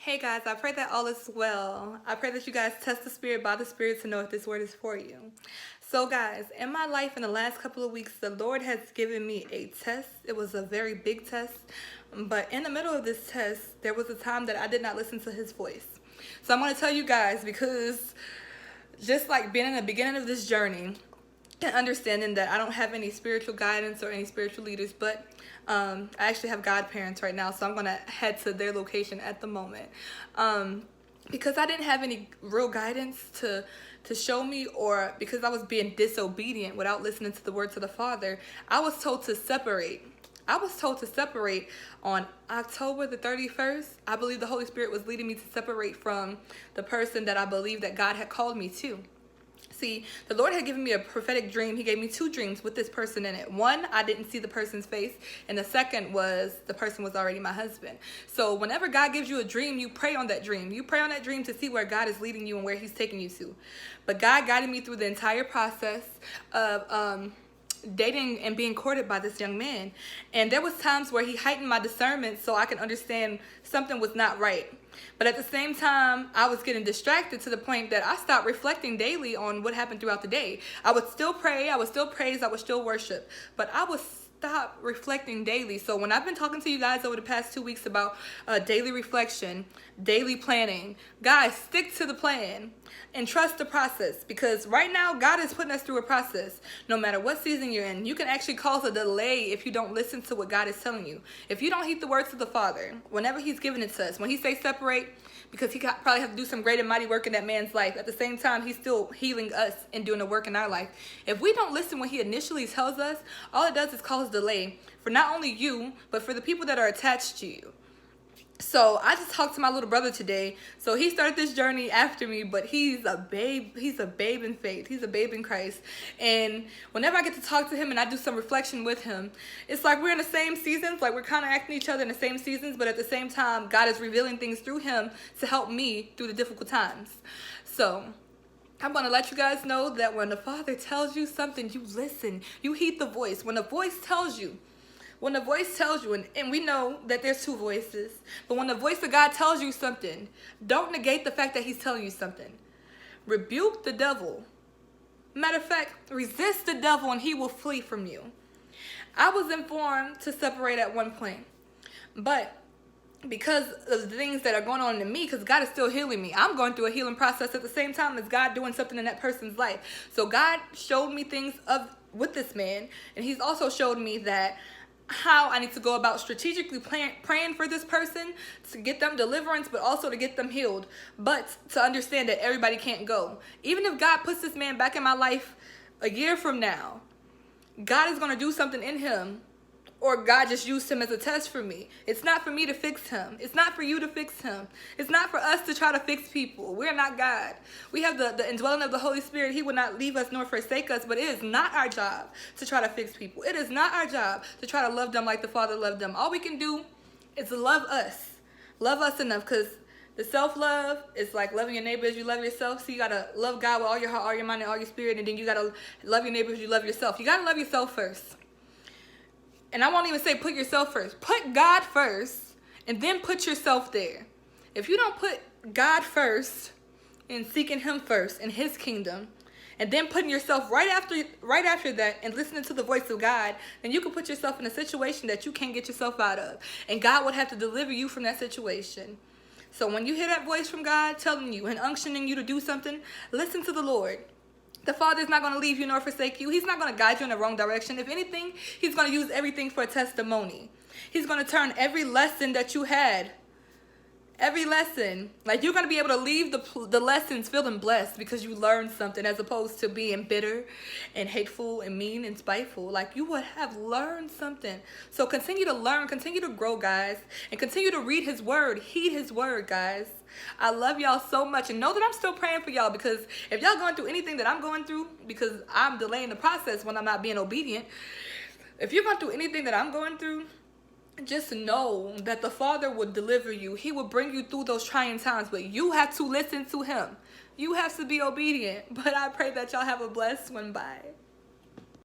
Hey guys, I pray that all is well. I pray that you guys test the spirit by the spirit to know if this word is for you. So guys, in my life in the last couple of weeks, the Lord has given me a test. It was a very big test, but in the middle of this test, there was a time that I did not listen to his voice. So I'm going to tell you guys because just like being in the beginning of this journey, and understanding that I don't have any spiritual guidance or any spiritual leaders, but I actually have godparents right now, so I'm gonna head to their location at the moment, because I didn't have any real guidance to show me, or because I was being disobedient without listening to the words of the Father. I was told to separate. I was told to separate on October the 31st. I believe the Holy Spirit was leading me to separate from the person that I believe that God had called me to. See, the Lord had given me a prophetic dream. He gave me two dreams with this person in it. One, I didn't see the person's face, and the second was the person was already my husband. So whenever God gives you a dream, you pray on that dream. You pray on that dream to see where God is leading you and where he's taking you to. But God guided me through the entire process of dating and being courted by this young man. And there was times where he heightened my discernment so I could understand something was not right. But at the same time, I was getting distracted to the point that I stopped reflecting daily on what happened throughout the day. I would still pray, I would still praise, I would still worship, but I would stop reflecting daily. So when I've been talking to you guys over the past 2 weeks about daily reflection, daily planning, guys, stick to the plan and trust the process, because right now God is putting us through a process. No matter what season you're in, you can actually cause a delay if you don't listen to what God is telling you. If you don't heed the words of the Father whenever he's giving it to us, when he says separate, because he probably have to do some great and mighty work in that man's life, at the same time he's still healing us and doing the work in our life. If we don't listen when he initially tells us, all it does is cause delay for not only you, but for the people that are attached to you. So I just talked to my little brother today. So he started this journey after me, but he's a babe. He's a babe in faith. He's a babe in Christ. And whenever I get to talk to him and I do some reflection with him, it's like we're in the same seasons. Like we're kind of acting each other in the same seasons, but at the same time, God is revealing things through him to help me through the difficult times. So I'm going to let you guys know that when the Father tells you something, you listen. You heed the voice. When the voice tells you, and we know that there's two voices, but when the voice of God tells you something, don't negate the fact that he's telling you something. Rebuke the devil. Matter of fact, resist the devil and he will flee from you. I was informed to separate at one point, but because of the things that are going on in me, because God is still healing me, I'm going through a healing process at the same time as God doing something in that person's life. So God showed me things with this man, and he's also showed me that how I need to go about strategically praying for this person to get them deliverance, but also to get them healed, but to understand that everybody can't go. Even if God puts this man back in my life a year from now, God is going to do something in him, or God just used him as a test for me. It's not for me to fix him. It's not for you to fix him. It's not for us to try to fix people. We're not God. We have the indwelling of the Holy Spirit. He will not leave us nor forsake us, but it is not our job to try to fix people. It is not our job to try to love them like the Father loved them. All we can do is love us. Love us enough, because the self-love is like loving your neighbor as you love yourself. So you got to love God with all your heart, all your mind, and all your spirit, and then you got to love your neighbor as you love yourself. You got to love yourself first. And I won't even say put yourself first. Put God first, and then put yourself there. If you don't put God first and seeking him first in his kingdom, and then putting yourself right after that and listening to the voice of God, then you can put yourself in a situation that you can't get yourself out of. And God would have to deliver you from that situation. So when you hear that voice from God telling you and unctioning you to do something, listen to the Lord. The Father is not going to leave you nor forsake you. He's not going to guide you in the wrong direction. If anything, he's going to use everything for a testimony. He's going to turn every lesson that you had, every lesson, like you're going to be able to leave the lessons feeling blessed because you learned something, as opposed to being bitter and hateful and mean and spiteful. Like you would have learned something. So continue to learn, continue to grow, guys, and continue to read his word. Heed his word, guys. I love y'all so much, and know that I'm still praying for y'all, because if y'all going through anything that I'm going through, because I'm delaying the process when I'm not being obedient, if you're going through anything that I'm going through, just know that the Father will deliver you. He will bring you through those trying times, but you have to listen to him. You have to be obedient. But I pray that y'all have a blessed one. Bye.